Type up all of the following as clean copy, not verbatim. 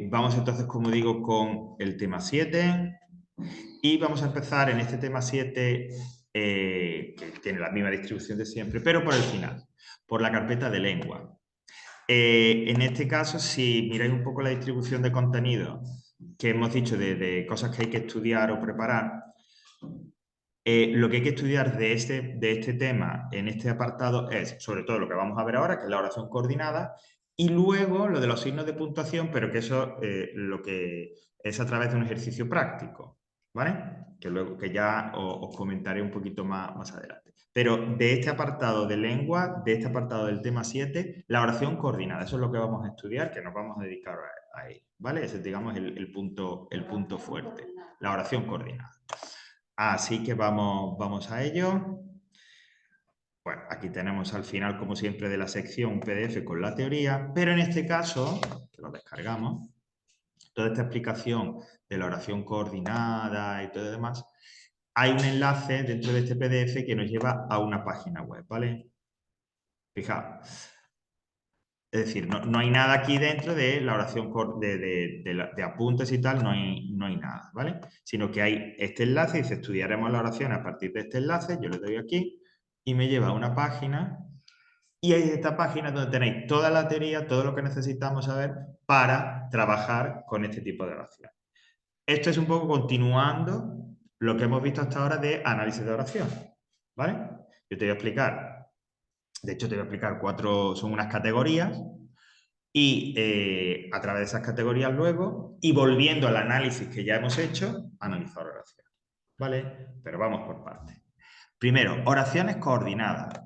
Vamos entonces, como digo, con el tema 7 y vamos a empezar en este tema 7, que tiene la misma distribución de siempre, pero por el final, por la carpeta de lengua. En este caso, si miráis un poco la distribución de contenido que hemos dicho de cosas que hay que estudiar o preparar, lo que hay que estudiar de este tema en este apartado es sobre todo lo que vamos a ver ahora, que es la oración coordinada, y luego lo de los signos de puntuación, pero que eso lo que es a través de un ejercicio práctico, ¿vale? Que luego que ya os comentaré un poquito más adelante. Pero de este apartado de lengua, de este apartado del tema 7, la oración coordinada, eso es lo que vamos a estudiar, que nos vamos a dedicar a ello, ¿vale? Ese es, digamos, el punto fuerte, la oración coordinada. Así que vamos a ello. Bueno, aquí tenemos al final, como siempre, de la sección un PDF con la teoría, pero en este caso, que lo descargamos, toda esta explicación de la oración coordinada y todo lo demás, hay un enlace dentro de este PDF que nos lleva a una página web, ¿vale? Fijaos. Es decir, no hay nada aquí dentro de la oración de apuntes y tal, no hay nada, ¿vale? Sino que hay este enlace, dice estudiaremos la oración a partir de este enlace, yo le doy aquí y me lleva a una página y ahí esta página donde tenéis toda la teoría, todo lo que necesitamos saber para trabajar con este tipo de oración. Esto es un poco continuando lo que hemos visto hasta ahora de análisis de oración, ¿vale? Yo te voy a explicar, de hecho te voy a explicar son unas categorías y a través de esas categorías luego, y volviendo al análisis que ya hemos hecho, analizar oraciones. ¿Vale? Pero vamos por partes. Primero, oraciones coordinadas.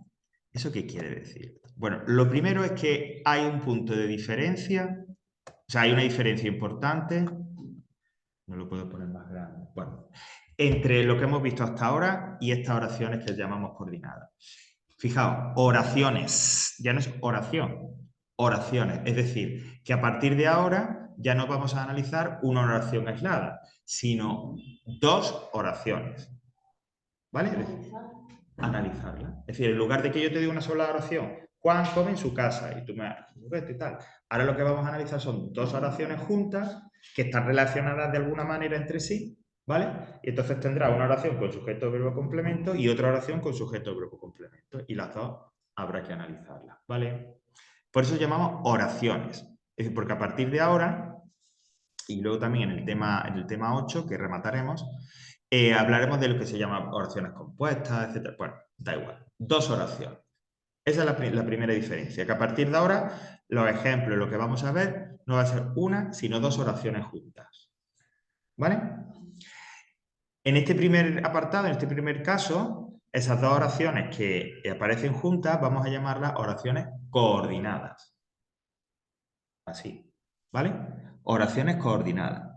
¿Eso qué quiere decir? Bueno, lo primero es que hay un punto de diferencia, o sea, hay una diferencia importante, no lo puedo poner más grande, bueno, entre lo que hemos visto hasta ahora y estas oraciones que llamamos coordinadas. Fijaos, oraciones, ya no es oración, oraciones. Es decir, que a partir de ahora ya no vamos a analizar una oración aislada, sino dos oraciones. ¿Vale? Es decir, analizarla. Es decir, en lugar de que yo te diga una sola oración, Juan come en su casa y tú me haces y tal. Ahora lo que vamos a analizar son dos oraciones juntas que están relacionadas de alguna manera entre sí, ¿vale? Y entonces tendrá una oración con sujeto, verbo, complemento y otra oración con sujeto, verbo, complemento. Y las dos habrá que analizarlas, ¿vale? Por eso llamamos oraciones. Es decir, porque a partir de ahora, y luego también en el tema 8, que remataremos, hablaremos de lo que se llama oraciones compuestas, etc. Bueno, da igual. Dos oraciones. Esa es la primera diferencia, que a partir de ahora los ejemplos, lo que vamos a ver, no va a ser una, sino dos oraciones juntas. ¿Vale? En este primer apartado, en este primer caso, esas dos oraciones que aparecen juntas, vamos a llamarlas oraciones coordinadas. Así, ¿vale? Oraciones coordinadas.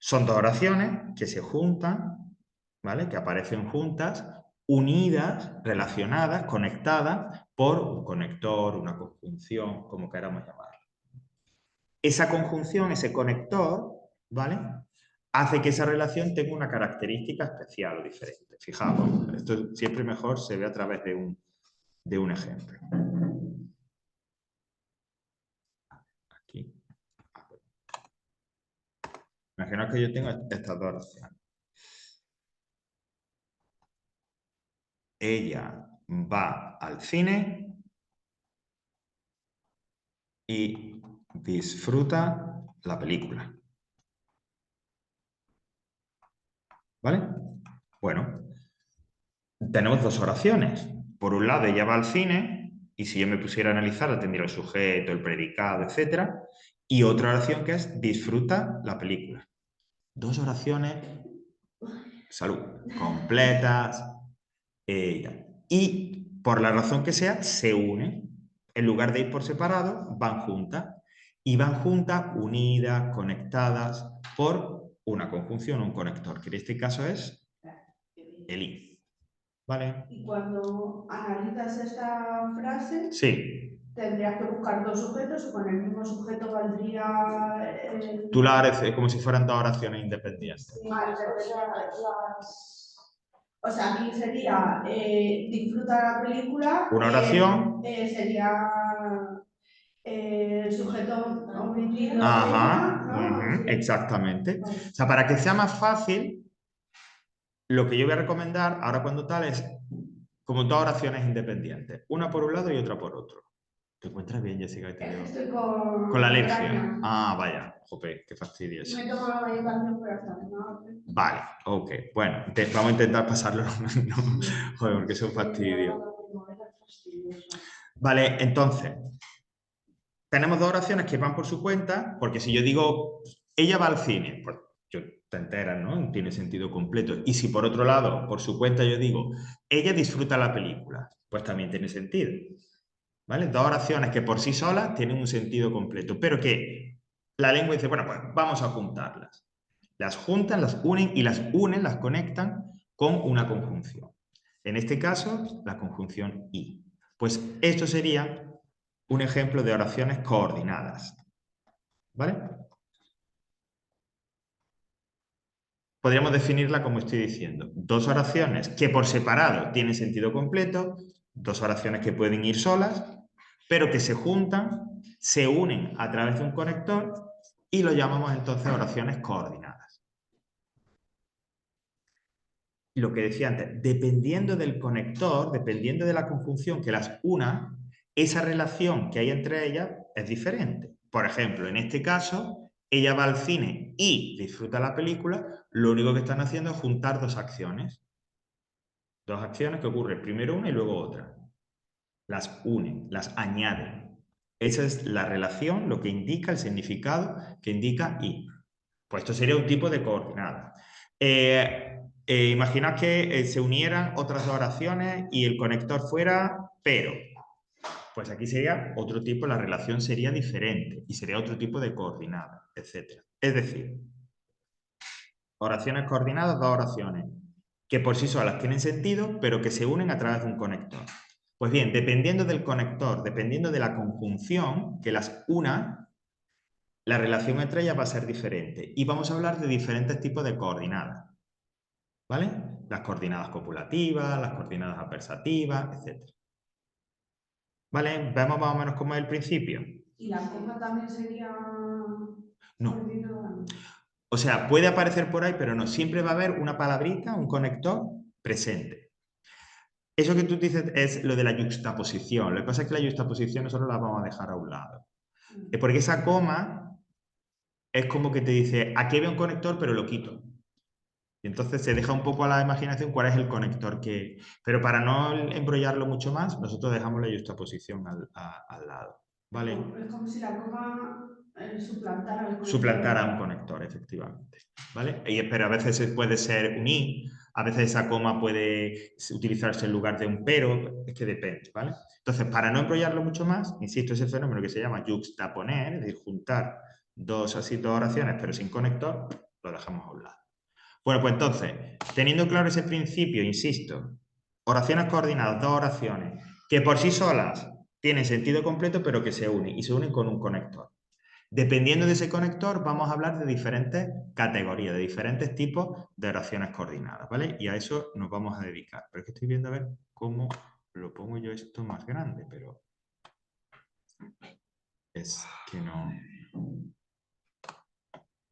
Son dos oraciones que se juntan, ¿vale? Que aparecen juntas, unidas, relacionadas, conectadas por un conector, una conjunción, como queramos llamarlo. Esa conjunción, ese conector, ¿vale? Hace que esa relación tenga una característica especial o diferente. Fijaos, esto siempre mejor se ve a través de un ejemplo. Aquí. Imaginaos que yo tengo estas dos oraciones. Ella va al cine y disfruta la película. ¿Vale? Bueno, tenemos dos oraciones. Por un lado, ella va al cine, y si yo me pusiera a analizarla, tendría el sujeto, el predicado, etc. Y otra oración que es disfruta la película. Dos oraciones, salud, completas. Y por la razón que sea, se unen. En lugar de ir por separado, van juntas. Y van juntas, unidas, conectadas por una conjunción, un conector, que en este caso es el if. ¿Vale? Y cuando analizas esta frase, sí, tendrías que buscar dos sujetos o con el mismo sujeto valdría el... Tú la haces como si fueran dos oraciones independientes. O sea, aquí sería disfruta la película, Una oración. Sería el sujeto omitido Ajá, ella, ¿no? Sí. exactamente. Vale. O sea, para que sea más fácil, lo que yo voy a recomendar ahora cuando tal es como dos oraciones independientes, una por un lado y otra por otro. ¿Te encuentras bien, Jessica? Es que estoy Con la alergia. migraña. Ah, vaya, jope, qué fastidio eso. Me he tomado la medicación, pero hasta que no. Vale, ok. Bueno, vamos a intentar pasarlo. No, joder, porque es un fastidio. Vale, entonces, tenemos dos oraciones que van por su cuenta, porque si yo digo, ella va al cine, pues te enteras, ¿no? Tiene sentido completo. Y si por otro lado, por su cuenta yo digo, ella disfruta la película, pues también tiene sentido. ¿Vale? Dos oraciones que por sí solas tienen un sentido completo, pero que la lengua dice, bueno, pues vamos a juntarlas. Las juntan, las unen y las unen, las conectan con una conjunción. En este caso, la conjunción y. Pues esto sería un ejemplo de oraciones coordinadas. ¿Vale? Podríamos definirla como estoy diciendo. Dos oraciones que por separado tienen sentido completo, dos oraciones que pueden ir solas, pero que se juntan, se unen a través de un conector y lo llamamos entonces oraciones coordinadas. Lo que decía antes, dependiendo del conector, dependiendo de la conjunción que las una, esa relación que hay entre ellas es diferente. Por ejemplo, en este caso, ella va al cine y disfruta la película, lo único que están haciendo es juntar dos acciones. Dos acciones que ocurren primero una y luego otra. Las unen, las añaden. Esa es la relación, lo que indica el significado que indica y. Pues esto sería un tipo de coordenada. Imaginad que se unieran otras dos oraciones y el conector fuera pero. Pues aquí sería otro tipo, la relación sería diferente y sería otro tipo de coordenada, etc. Es decir, oraciones coordinadas, dos oraciones que por sí solas tienen sentido, pero que se unen a través de un conector. Pues bien, dependiendo del conector, dependiendo de la conjunción que las una, la relación entre ellas va a ser diferente. Y vamos a hablar de diferentes tipos de coordenadas. ¿Vale? Las coordenadas copulativas, las coordenadas adversativas, etc. ¿Vale? Vemos más o menos cómo es el principio. ¿Y la coma también sería coordinada? No. O sea, puede aparecer por ahí, pero no. Siempre va a haber una palabrita, un conector presente. Eso que tú dices es lo de la yuxtaposición. Lo que pasa es que la yuxtaposición nosotros la vamos a dejar a un lado. Porque esa coma es como que te dice, aquí veo un conector, pero lo quito. Y entonces se deja un poco a la imaginación cuál es el conector que... Pero para no embrollarlo mucho más, nosotros dejamos la justaposición al lado. ¿Vale? Es como si la coma suplantara el conector. Suplantara un conector, efectivamente. ¿Vale? Pero a veces puede ser un i, a veces esa coma puede utilizarse en lugar de un pero, es que depende, ¿vale? Entonces, para no embrollarlo mucho más, insisto, ese fenómeno que se llama juxtaponer, es decir, juntar dos oraciones pero sin conector, lo dejamos a un lado. Bueno, pues entonces, teniendo claro ese principio, insisto, oraciones coordinadas, dos oraciones, que por sí solas tienen sentido completo, pero que se unen y se unen con un conector. Dependiendo de ese conector, vamos a hablar de diferentes categorías, de diferentes tipos de oraciones coordinadas, ¿vale? Y a eso nos vamos a dedicar. Pero es que estoy viendo a ver cómo lo pongo yo esto más grande, pero es que no...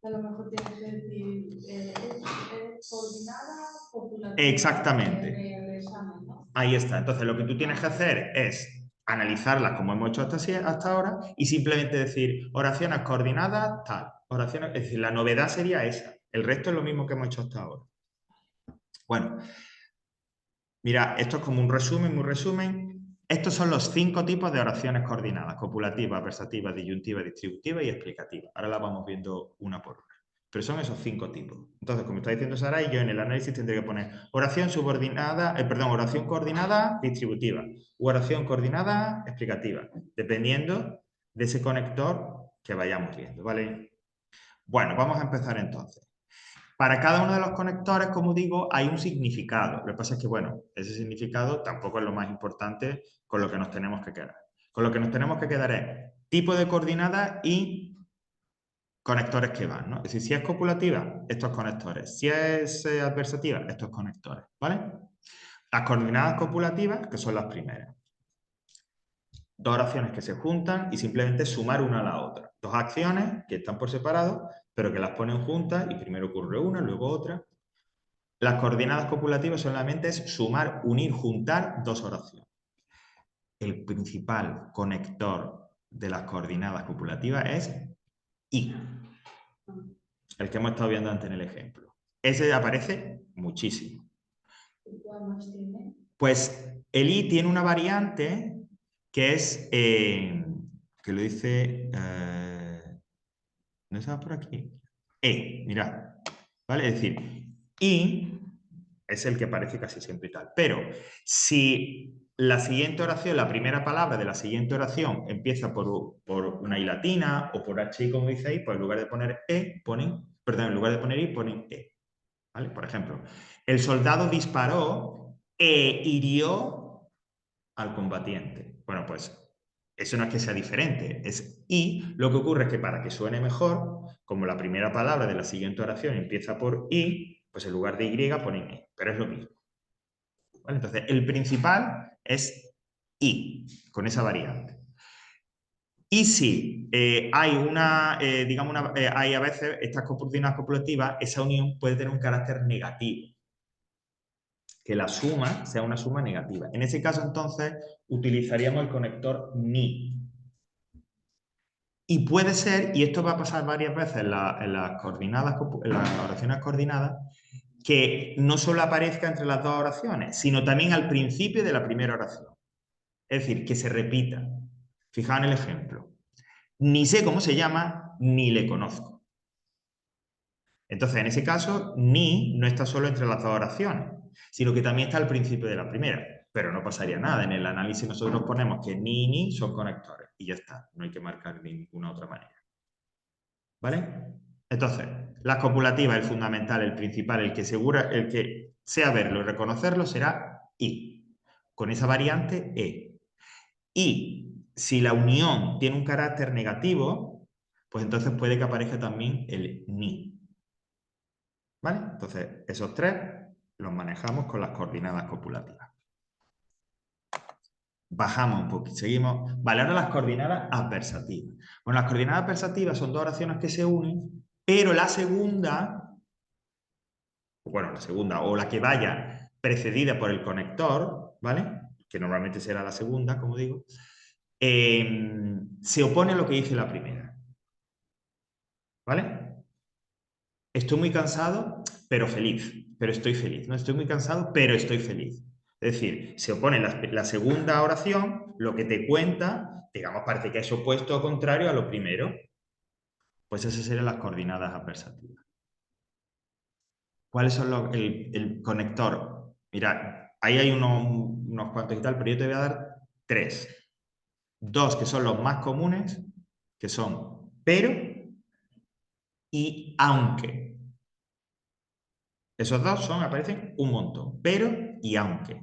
A lo mejor tienes que decir, es coordinada copulativa. Exactamente. Del examen, ¿no? Ahí está. Entonces, lo que tú tienes que hacer es analizarlas como hemos hecho hasta ahora y simplemente decir oraciones coordinadas, tal. Oraciones, es decir, la novedad sería esa. El resto es lo mismo que hemos hecho hasta ahora. Bueno, mira, esto es como un resumen, muy resumen. Estos son los 5 tipos de oraciones coordinadas: copulativa, versativa, disyuntiva, distributiva y explicativa. Ahora las vamos viendo una por una. Pero son esos 5 tipos. Entonces, como está diciendo Saray, yo en el análisis tendré que poner oración subordinada, oración coordinada distributiva u oración coordinada explicativa, dependiendo de ese conector que vayamos viendo, ¿vale? Bueno, vamos a empezar entonces. Para cada uno de los conectores, como digo, hay un significado. Lo que pasa es que, bueno, ese significado tampoco es lo más importante con lo que nos tenemos que quedar. Con lo que nos tenemos que quedar es tipo de coordenadas y conectores que van, ¿no? Es decir, si es copulativa, estos conectores. Si es adversativa, estos conectores, ¿vale? Las coordenadas copulativas, que son las primeras. dos oraciones que se juntan y simplemente sumar una a la otra. Dos acciones que están por separado, pero que las ponen juntas y primero ocurre una, luego otra. Las coordinadas copulativas solamente es sumar, unir, juntar dos oraciones. El principal conector de las coordinadas copulativas es y, el que hemos estado viendo antes en el ejemplo. Ese aparece muchísimo. ¿Cuál más tiene? Pues el i tiene una variante que es, que lo dice, ¿no está por aquí? Mirad, ¿vale? Es decir, i es el que aparece casi siempre y tal. Pero si la siguiente oración, la primera palabra de la siguiente oración empieza por una i latina o por hi, como dice ahí, pues en lugar de poner en lugar de poner i, ponen e. ¿Vale? Por ejemplo, el soldado disparó e hirió al combatiente. Bueno, pues eso no es que sea diferente, es y. Lo que ocurre es que para que suene mejor, como la primera palabra de la siguiente oración empieza por i, pues en lugar de y ponen e, pero es lo mismo. ¿Vale? Entonces, el principal es i, con esa variante. Y si hay hay a veces estas coordinadas copulativas, esa unión puede tener un carácter negativo, que la suma sea una suma negativa. En ese caso, entonces, utilizaríamos el conector ni. Y puede ser, y esto va a pasar varias veces en las oraciones coordinadas, que no solo aparezca entre las dos oraciones, sino también al principio de la primera oración. Es decir, que se repita. Fijaos en el ejemplo. Ni sé cómo se llama, ni le conozco. Entonces, en ese caso, ni no está solo entre las dos oraciones, sino que también está al principio de la primera. Pero no pasaría nada. En el análisis nosotros ponemos que ni y ni son conectores. Y ya está. No hay que marcar de ninguna otra manera. ¿Vale? Entonces, las copulativas, el fundamental, el principal, el que sea verlo y reconocerlo será i. Con esa variante e. Y si la unión tiene un carácter negativo, pues entonces puede que aparezca también el ni. ¿Vale? Entonces, esos tres los manejamos con las coordinadas copulativas. Bajamos un poquito, seguimos. Vale, ahora las coordinadas adversativas. Bueno, las coordinadas adversativas son dos oraciones que se unen, pero la segunda o la que vaya precedida por el conector, ¿vale? Que normalmente será la segunda, como digo, se opone a lo que dice la primera. ¿Vale? Estoy muy cansado, pero feliz. Pero estoy feliz. No estoy muy cansado, pero estoy feliz. Es decir, se opone la segunda oración, lo que te cuenta, digamos, parece que es opuesto o contrario a lo primero. Pues esas serían las coordinadas adversativas. ¿Cuáles son el conector? Mira, ahí hay unos cuantos y tal, pero yo te voy a dar tres. Dos que son los más comunes, que son pero y aunque. Esos dos aparecen un montón, pero y aunque.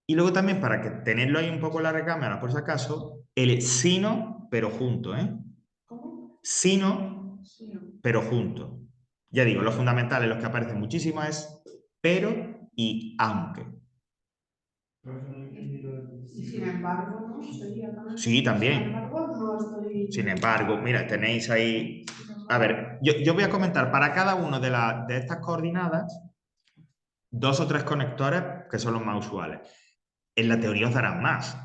Y luego también, para que tenerlo ahí un poco en la recámara, por si acaso, el sino, pero junto, ¿eh? ¿Cómo? Sino, Sí. pero junto. Ya digo, los fundamentales, los que aparecen muchísimo es pero y aunque. Y sin embargo, ¿no? Sería también. Sí, también. Sin embargo, no estoy. Sin embargo, mira, tenéis ahí... A ver, yo voy a comentar para cada una de estas coordinadas dos o tres conectores que son los más usuales. En la teoría os darán más.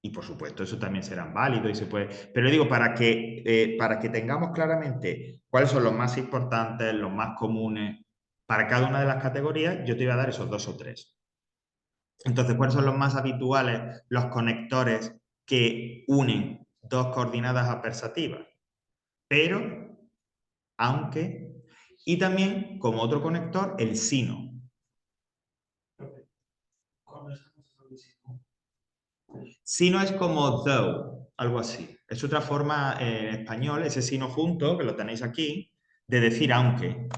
Y por supuesto, eso también serán válidos y se puede. Pero digo, para que tengamos claramente cuáles son los más importantes, los más comunes, para cada una de las categorías, yo te voy a dar esos dos o tres. Entonces, ¿cuáles son los más habituales, los conectores que unen dos coordenadas adversativas? Pero, aunque, y también como otro conector, el sino. Sino es como though, algo así. Es otra forma en español, ese sino junto, que lo tenéis aquí, de decir aunque.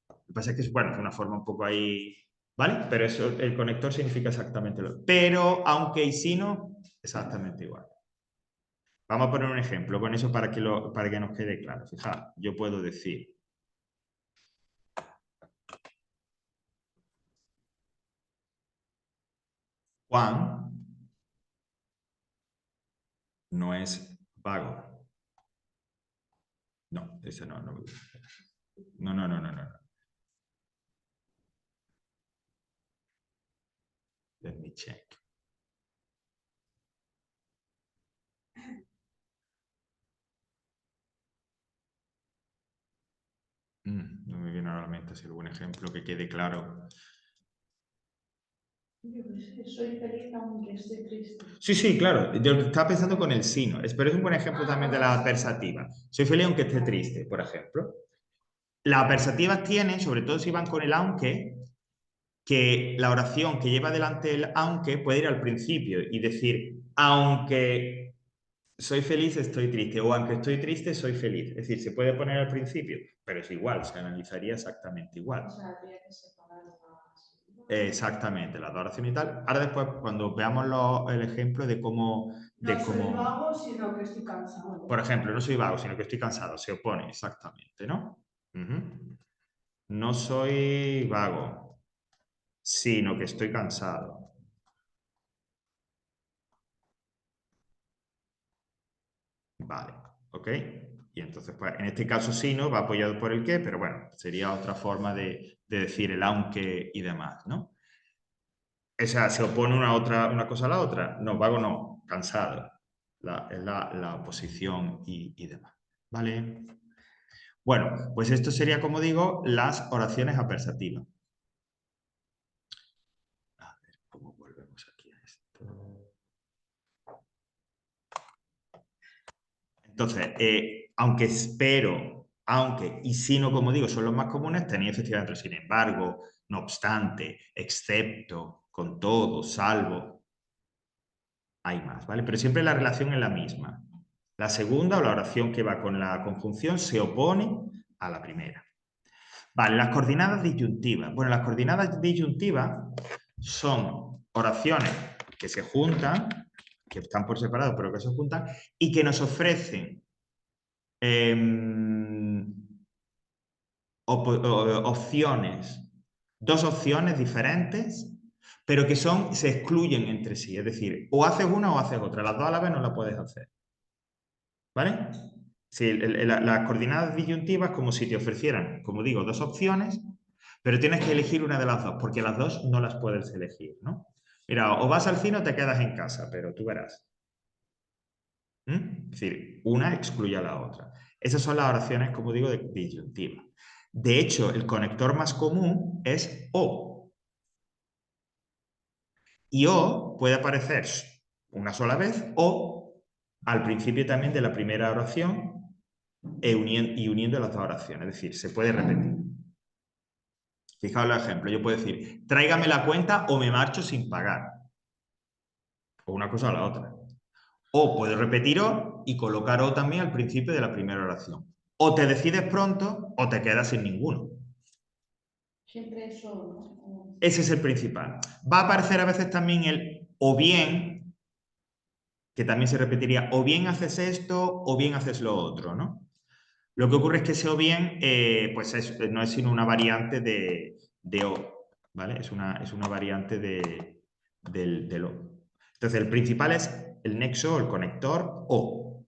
Lo que pasa es que bueno, es una forma un poco ahí, ¿vale? Pero eso, el conector significa exactamente lo. Pero aunque y sino, exactamente igual. Vamos a poner un ejemplo con eso para que nos quede claro. Fijaos, yo puedo decir Juan no es vago. No, ese no, no me gusta. No, no, no, no, no. Let me check. No me viene a la mente hacer algún ejemplo que quede claro. Yo qué sé, soy feliz aunque esté triste. Sí, sí, claro. Yo estaba pensando con el sino. Pero es un buen ejemplo también de la adversativa. Soy feliz aunque esté triste, por ejemplo. Las adversativas tienen, sobre todo si van con el aunque, que la oración que lleva delante el aunque puede ir al principio y decir, aunque soy feliz, estoy triste, o aunque estoy triste, soy feliz. Es decir, se puede poner al principio, pero es igual, se analizaría exactamente igual. O sea, habría que separar las... Exactamente, la oración y tal. Ahora después, cuando veamos el ejemplo de cómo... No soy vago, sino que estoy cansado. Por ejemplo, no soy vago, sino que estoy cansado. Se opone, exactamente, ¿no? No soy vago, sino que estoy cansado. Vale, ¿ok? Y entonces, pues, en este caso sí, ¿no? Va apoyado por el qué, pero bueno, sería otra forma de decir el aunque y demás, ¿no? O sea, ¿se opone una cosa a la otra? No, vago no, cansado. Es la oposición y demás, ¿vale? Bueno, pues esto sería, como digo, las oraciones adversativas. A ver, ¿cómo volvemos aquí a esto? Entonces, aunque espero, aunque y sino, como digo, son los más comunes, tenéis efectivamente, sin embargo, no obstante, excepto, con todo, salvo, hay más, ¿vale? Pero siempre la relación es la misma. La segunda o la oración que va con la conjunción se opone a la primera. Vale, las coordinadas disyuntivas. Bueno, las coordinadas disyuntivas son oraciones que se juntan, que están por separado, pero que se juntan, y que nos ofrecen opciones, dos opciones diferentes, pero que se excluyen entre sí. Es decir, o haces una o haces otra. Las dos a la vez no la puedes hacer. ¿Vale? Sí, las coordinadas disyuntivas como si te ofrecieran, como digo, dos opciones, pero tienes que elegir una de las dos, porque las dos no las puedes elegir, ¿no? Mira, o vas al cine o te quedas en casa, pero tú verás. Es decir, una excluye a la otra. Esas son las oraciones, como digo, de disyuntiva. De hecho, el conector más común es o. Y o puede aparecer una sola vez o al principio también de la primera oración y uniendo las dos oraciones. Es decir, se puede repetir. Fijaos el ejemplo. Yo puedo decir, tráigame la cuenta o me marcho sin pagar. O una cosa o la otra. O puedo repetir o y colocar o también al principio de la primera oración. O te decides pronto o te quedas sin ninguno. Siempre eso, ¿no? Ese es el principal. Va a aparecer a veces también el o bien, que también se repetiría, o bien haces esto o bien haces lo otro, ¿no? Lo que ocurre es que ese o bien pues no es sino una variante de o, ¿vale? Es una variante del o. Entonces, el principal es el nexo, el conector o.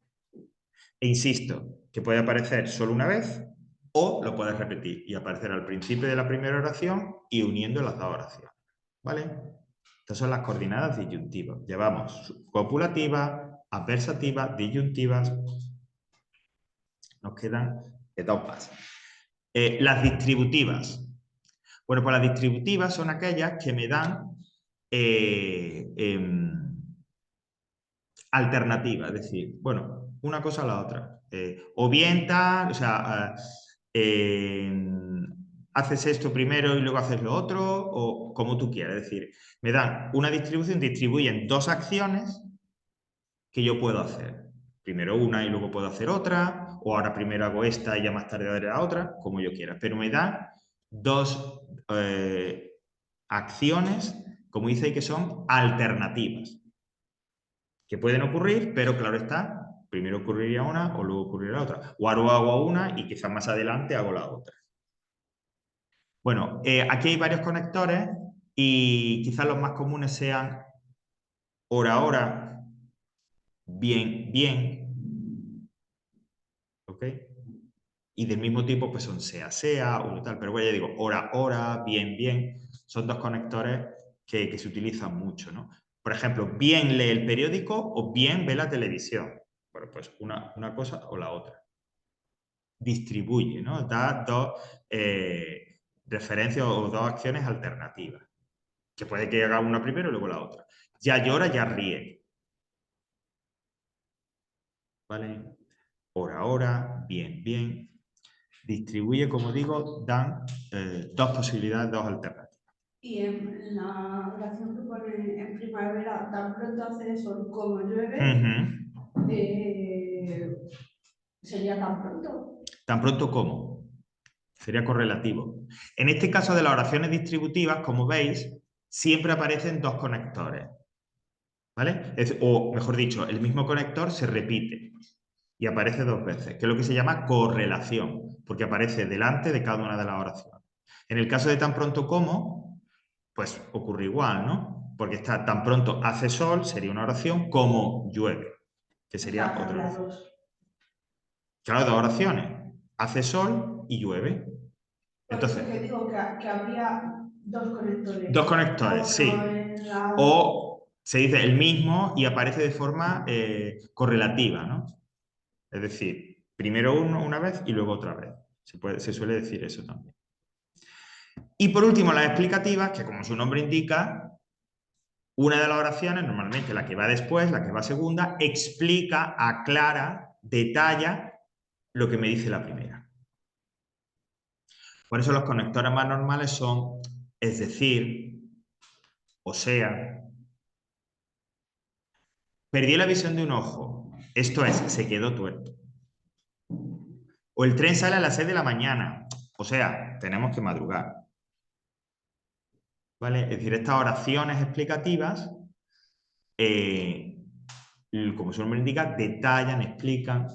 E insisto, que puede aparecer solo una vez o lo puedes repetir y aparecer al principio de la primera oración y uniendo las dos oraciones, ¿vale? Estas son las coordenadas disyuntivas. Llevamos copulativa, adversativa, disyuntivas. Nos quedan dos más. Las distributivas. Bueno, pues las distributivas son aquellas que me dan alternativa, es decir, bueno, una cosa a la otra. O bien tal, o sea, haces esto primero y luego haces lo otro, o como tú quieras. Es decir, me dan una distribución, distribuyen dos acciones que yo puedo hacer. Primero una y luego puedo hacer otra, o ahora primero hago esta y ya más tarde haré la otra, como yo quiera. Pero me dan dos acciones, como dice ahí, que son alternativas que pueden ocurrir, pero claro está, primero ocurriría una o luego ocurriría la otra. O ahora hago una y quizás más adelante hago la otra. Bueno, aquí hay varios conectores y quizás los más comunes sean hora-hora, bien, bien. ¿Ok? Y del mismo tipo, pues son sea o tal. Pero bueno, ya digo, hora, bien, bien. Son dos conectores que se utilizan mucho, ¿no? Por ejemplo, bien lee el periódico o bien ve la televisión. Bueno, pues una cosa o la otra. Distribuye, ¿no? Da dos referencias o dos acciones alternativas. Que puede que haga una primero y luego la otra. Ya llora, ya ríe. ¿Vale? Hora, bien, bien. Distribuye, como digo, dan dos posibilidades, dos alternativas. Y en la oración que pone en primavera, tan pronto hace sol como llueve, sería tan pronto. Tan pronto como. Sería correlativo. En este caso de las oraciones distributivas, como veis, siempre aparecen dos conectores. ¿Vale? O, mejor dicho, el mismo conector se repite y aparece dos veces, que es lo que se llama correlación, porque aparece delante de cada una de las oraciones. En el caso de tan pronto como, pues ocurre igual, ¿no? Porque está tan pronto hace sol, sería una oración, como llueve, que sería otra oración. Claro, dos oraciones. Hace sol y llueve. Entonces, Entonces, que digo que habría dos conectores. dos conectores, sí. O se dice el mismo y aparece de forma correlativa, ¿no? Es decir, primero uno una vez y luego otra vez. Se suele decir eso también. Y por último, las explicativas, que como su nombre indica, una de las oraciones, normalmente la que va después, la que va segunda, explica, aclara, detalla lo que me dice la primera. Por eso los conectores más normales son, es decir, o sea, perdí la visión de un ojo, esto es, se quedó tuerto. O el tren sale a las 6 de la mañana, o sea, tenemos que madrugar. ¿Vale? Es decir, estas oraciones explicativas, como su nombre indica, detallan, explican,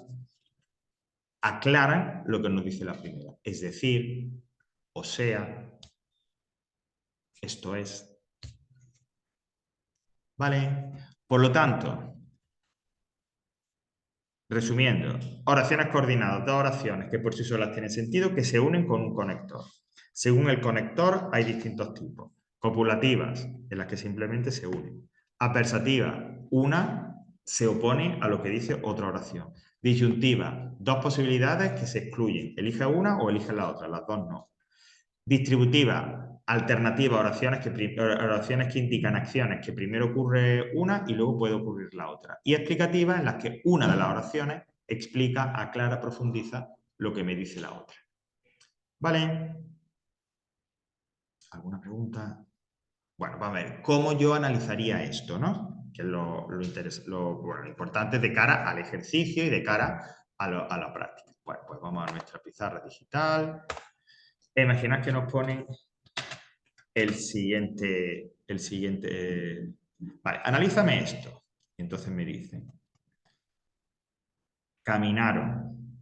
aclaran lo que nos dice la primera. Es decir, o sea, esto es. ¿Vale? Por lo tanto, resumiendo, oraciones coordinadas, dos oraciones que por sí solas tienen sentido, que se unen con un conector. Según el conector hay distintos tipos. Copulativas, en las que simplemente se unen. Adversativas, una se opone a lo que dice otra oración. Disyuntiva, dos posibilidades que se excluyen. Elige una o elige la otra, las dos no. Distributiva, alternativa, oraciones que indican acciones que primero ocurre una y luego puede ocurrir la otra. Y explicativa, en las que una de las oraciones explica, aclara, profundiza lo que me dice la otra. ¿Vale? ¿Alguna pregunta? Bueno, vamos a ver, ¿cómo yo analizaría esto, no? Que es lo importante de cara al ejercicio y de cara a la práctica. Bueno, pues vamos a nuestra pizarra digital. Imaginad que nos ponen el siguiente. Vale, analízame esto. Y entonces me dicen, caminaron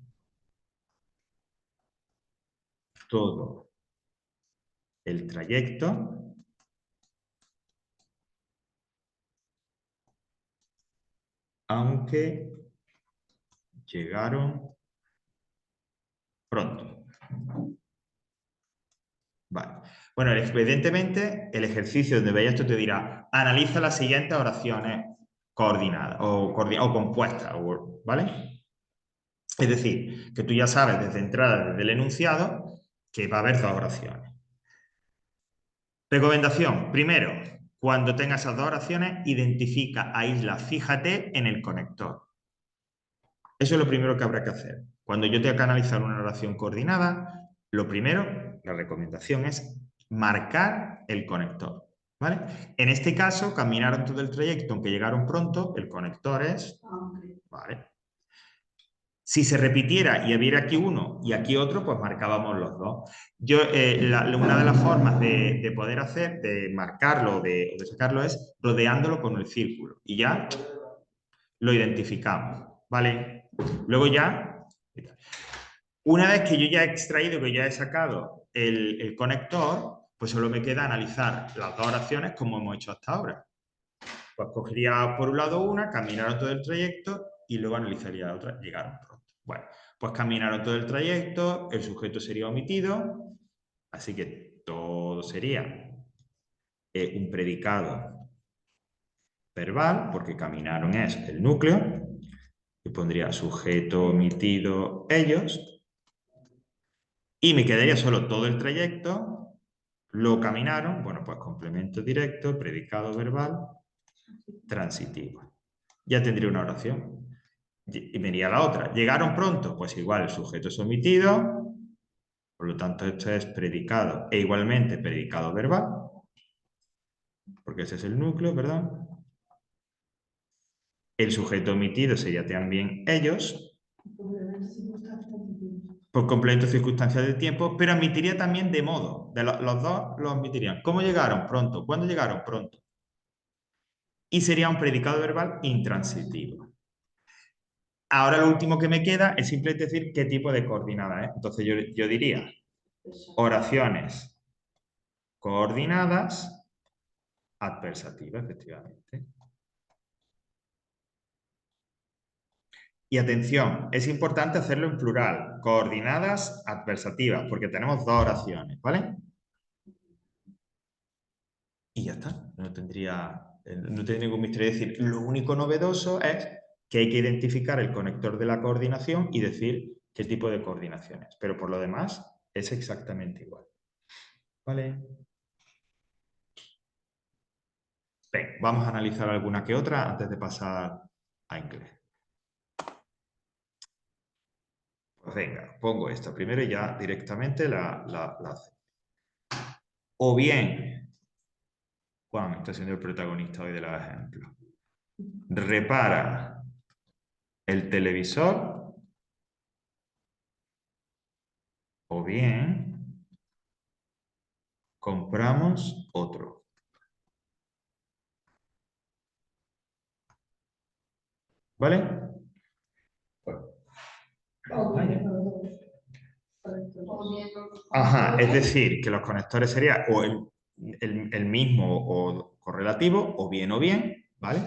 todo el trayecto aunque llegaron pronto. Vale. Bueno, evidentemente, el ejercicio donde veas esto te dirá, analiza las siguientes oraciones coordinadas o compuestas, ¿vale? Es decir, que tú ya sabes desde entrada, desde el enunciado, que va a haber dos oraciones. Recomendación. Primero, cuando tengas esas dos oraciones, identifica, aísla, fíjate en el conector. Eso es lo primero que habrá que hacer. Cuando yo tenga que analizar una oración coordinada, lo primero, la recomendación es marcar el conector. ¿Vale? En este caso, caminaron todo el trayecto, aunque llegaron pronto, el conector es... ¿Vale? Si se repitiera y hubiera aquí uno y aquí otro, pues marcábamos los dos. Una de las formas de poder hacer, de marcarlo o de sacarlo es rodeándolo con el círculo. Y ya lo identificamos. ¿Vale? Luego ya, una vez que yo ya he extraído, que ya he sacado el conector, pues solo me queda analizar las dos oraciones como hemos hecho hasta ahora. Pues cogería por un lado una, caminaron todo el trayecto y luego analizaría la otra, llegaron pronto. Bueno, pues caminaron todo el trayecto, el sujeto sería omitido, así que todo sería un predicado verbal, porque caminaron es el núcleo, y pondría sujeto omitido ellos, y me quedaría solo todo el trayecto, lo caminaron, bueno, pues complemento directo, predicado verbal, transitivo. Ya tendría una oración. Y me iría la otra. ¿Llegaron pronto? Pues igual, el sujeto es omitido, por lo tanto esto es predicado, e igualmente predicado verbal, porque ese es el núcleo, ¿verdad? El sujeto omitido sería también ellos, por complemento circunstancial de tiempo, pero admitiría también de modo. Los dos los admitirían. ¿Cómo llegaron? Pronto. ¿Cuándo llegaron? Pronto. Y sería un predicado verbal intransitivo. Ahora lo último que me queda es simplemente decir qué tipo de coordenada es. Entonces yo diría oraciones coordinadas adversativas, efectivamente. Y atención, es importante hacerlo en plural, coordinadas adversativas, porque tenemos dos oraciones, ¿vale? Y ya está, no tendría ningún misterio. Es decir, lo único novedoso es que hay que identificar el conector de la coordinación y decir qué tipo de coordinación es. Pero por lo demás, es exactamente igual. ¿Vale? Ven, vamos a analizar alguna que otra antes de pasar a inglés. Pues venga, pongo esta primero y ya directamente la hace. O bien, Juan está siendo el protagonista hoy de los ejemplos. Repara el televisor, o bien compramos otro. ¿Vale? Ajá, es decir, que los conectores serían o el mismo o correlativo, o bien, ¿vale?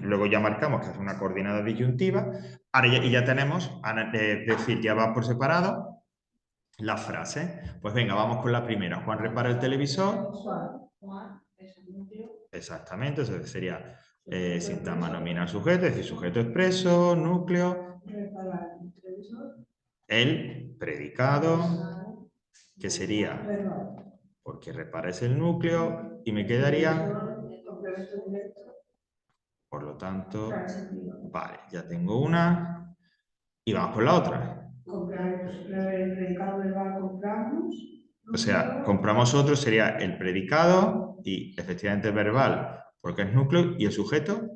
Luego ya marcamos que es una coordenada disyuntiva. Ahora ya tenemos, es decir, ya va por separado la frase. Pues venga, vamos con la primera. Juan repara el televisor. Juan es el núcleo. Exactamente, eso sería sintagma nominal sujeto, es decir, sujeto expreso, núcleo. Reparar el televisor. El predicado, que sería porque repara es el núcleo, y me quedaría, por lo tanto, vale, ya tengo una, y vamos por la otra. El predicado verbal compramos. O sea, compramos otro sería el predicado, y efectivamente verbal, porque es núcleo, y el sujeto.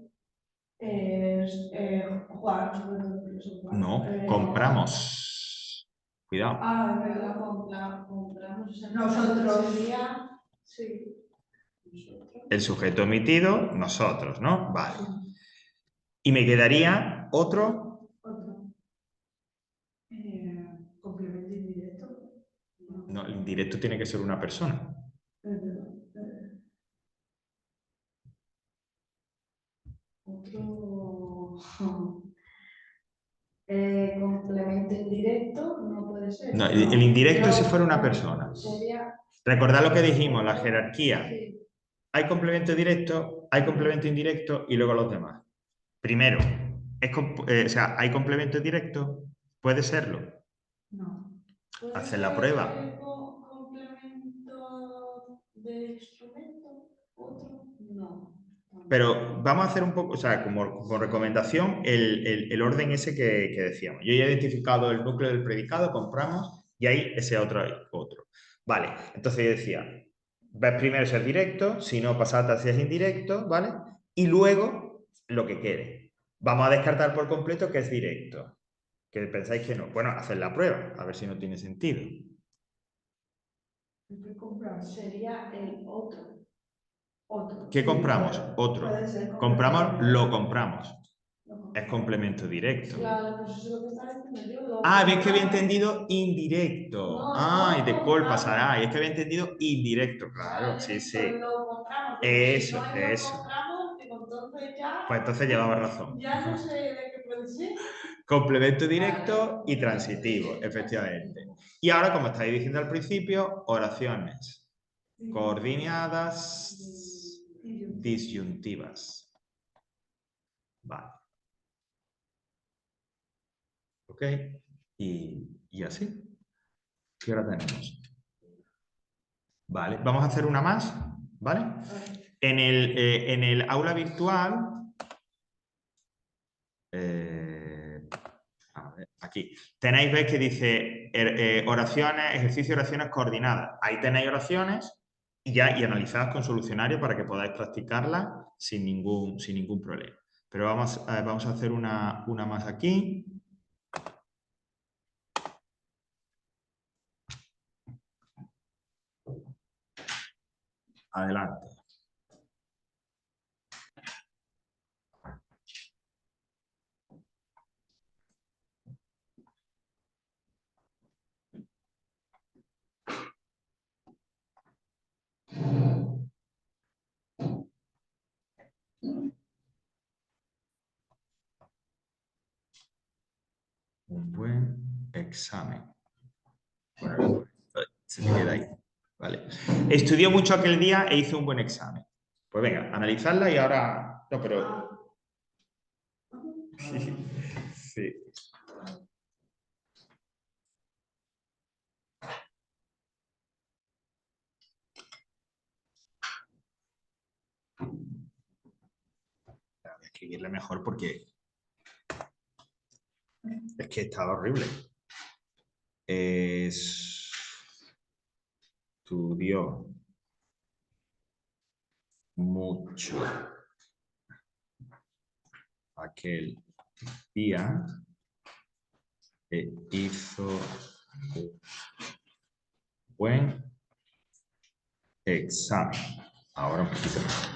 Es Juan. No, compramos. Cuidado. Ah, es verdad, compramos. Nosotros. Sería, sí. Nosotros. El sujeto omitido, nosotros, ¿no? Vale. Y me quedaría otro. Otro. Complemento indirecto. No, el indirecto tiene que ser una persona. Otro. Complemento indirecto no puede ser. No, el indirecto es si fuera una persona. Sería... Recordad lo que dijimos, la jerarquía. Sí. Hay complemento directo, hay complemento indirecto y luego los demás. Primero, o sea, ¿hay complemento directo? ¿Puede serlo? No. Hacer la prueba. ¿Complemento de instrumento? ¿Otro? No. Pero vamos a hacer un poco, o sea, como recomendación, el orden ese que decíamos. Yo ya he identificado el núcleo del predicado, compramos, y ahí ese otro. Vale, entonces yo decía, ves primero si es directo, si no, pasata si es indirecto, ¿vale? Y luego lo que quede. Vamos a descartar por completo que es directo. Que pensáis que no. Bueno, hacer la prueba, a ver si no tiene sentido. Sería el otro. ¿Qué compramos? Otro. Compramos, lo compramos. Es complemento directo. Claro, pues eso es lo que estaba diciendo yo. Ah, ves que había entendido indirecto. No, Ay, no, disculpa, compramos. Saray, es que había entendido indirecto, claro, sí, sí. Lo compramos. Eso, Si no eso. lo compramos, digo, entonces ya... Pues entonces llevaba razón. Ya no sé de qué puede ser. Complemento directo y transitivo, efectivamente. Y ahora, como estáis diciendo al principio, oraciones coordinadas disyuntivas. Vale. ¿Ok? Y así. ¿Qué hora tenemos? Vale, vamos a hacer una más, ¿vale? En el aula virtual, a ver, aquí, tenéis, veis que dice oraciones, ejercicio de oraciones coordinadas. Ahí tenéis oraciones y analizadas con solucionario para que podáis practicarlas sin ningún problema. Pero vamos a hacer una más aquí. Adelante. Un buen examen. Bueno, se me queda ahí. Vale. Estudió mucho aquel día e hizo un buen examen. Pues venga, analizarla y ahora... No, pero... Sí. Sí. Voy a escribirle mejor porque es que estaba horrible. Estudió mucho aquel día e hizo un buen examen. Ahora un poquito más.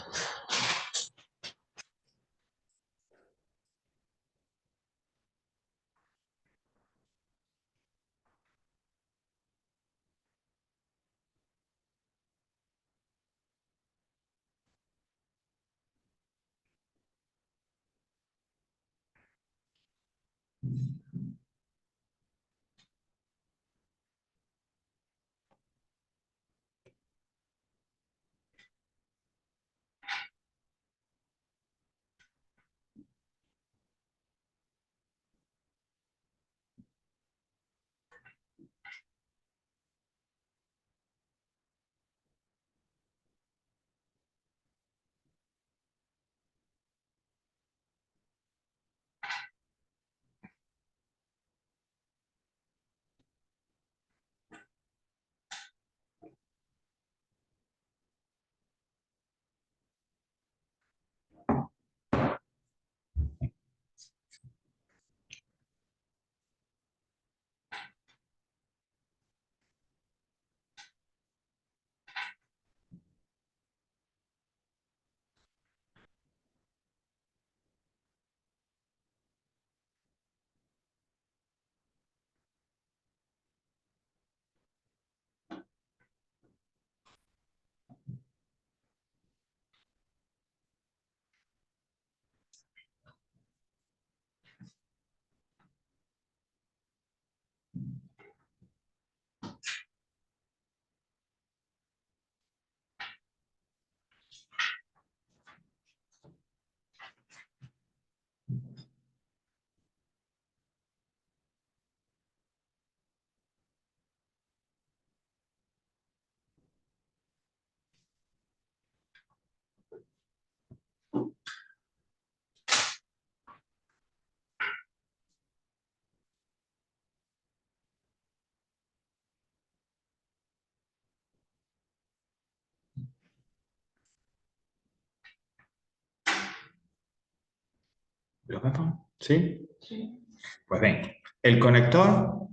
¿Lo vemos? ¿Sí? Sí. Pues ven, el conector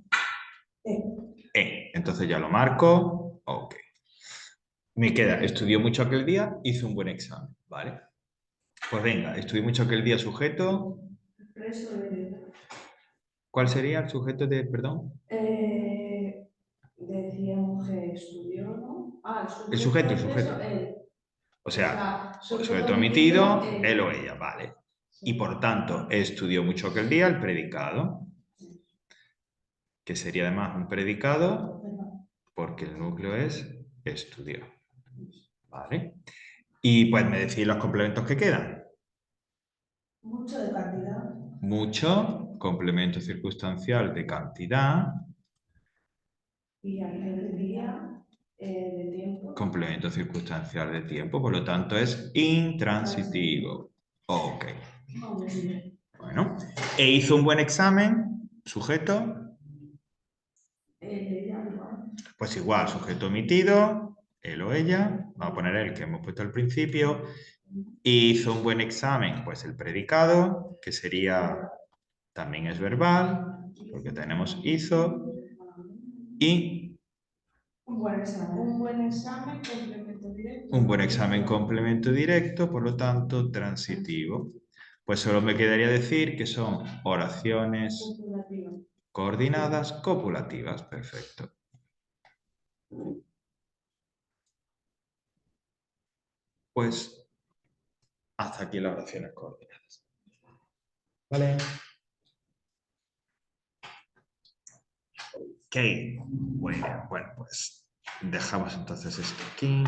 E. Entonces ya lo marco. Ok. Me queda, estudió mucho aquel día, hizo un buen examen. ¿Vale? Pues venga, estudió mucho aquel día sujeto. Eso de... ¿Cuál sería el sujeto de, perdón? Decíamos que estudió, ¿no? Ah, El sujeto. O sea, sujeto omitido, él o ella, vale. Y por tanto, estudió mucho aquel día el predicado, que sería además un predicado porque el núcleo es estudió. ¿Vale? Y pues me decís los complementos que quedan. Mucho de cantidad. Mucho, complemento circunstancial de cantidad. Y aquel día de tiempo. Complemento circunstancial de tiempo, por lo tanto es intransitivo. Ok. Bueno, e hizo un buen examen, sujeto. Pues igual, sujeto omitido, él o ella, vamos a poner el que hemos puesto al principio. Hizo un buen examen, pues el predicado, que sería, también es verbal, porque tenemos hizo, y un buen examen, complemento directo. un buen examen complemento directo, por lo tanto, transitivo. Pues solo me quedaría decir que son oraciones coordinadas copulativas. Perfecto. Pues hasta aquí las oraciones coordinadas. ¿Vale? Ok. Bueno, pues dejamos entonces esto aquí.